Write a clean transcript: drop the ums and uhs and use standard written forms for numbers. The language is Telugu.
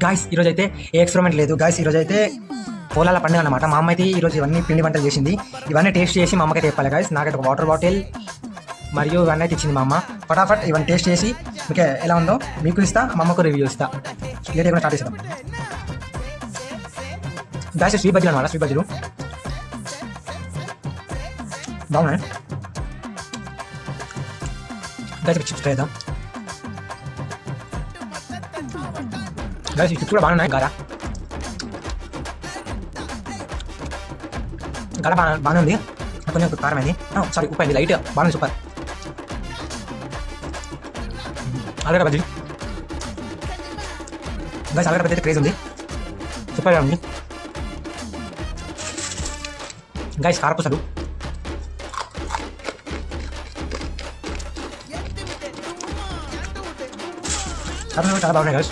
గాయస్ ఈరోజు అయితే ఏ ఎక్స్పెరిమెంట్ లేదు గాయస్. ఈరోజు అయితే పోలాల పండుగ అనమాట. మా అమ్మ అయితే ఈరోజు ఇవన్నీ పిండి వంటలు చేసింది. ఇవన్నీ టేస్ట్ చేసి మా అమ్మకైతే చెప్పాలి గాయస్. నాకైతే ఒక వాటర్ బాటిల్ మరియు ఇవన్నీ అయితే ఇచ్చింది మా అమ్మ. ఫటాఫట్ ఇవన్నీ టేస్ట్ చేసి మీకు ఎలా ఉందో మీకు ఇస్తా, మా అమ్మకు రివ్యూ ఇస్తా. లేట్ కూడా స్టార్ట్ చేస్తాం గాయస్. స్వీట్ బజ్జీలు అనమాట. స్వీట్ బజ్జీలు బాగున్నాయి గాయస్. చిప్స్ ట్రై చేద్దాం గాయస్. ఈ చిప్స్ కూడా బాగున్నాయి. గారా బాగానే ఉంది. కొంచెం కారం అయింది. సారీ ఉప్పు అయింది లైట్. బాగుంది సూపర్. ఆలుగడ్డ బజ్జీ గాయస్. ఆలుగడ్డ బజ్జీ అయితే క్రేజ్ ఉంది. సూపర్గా ఉంది గాయస్. కారపూసలు చాలా బాగున్నాయి గాయస్.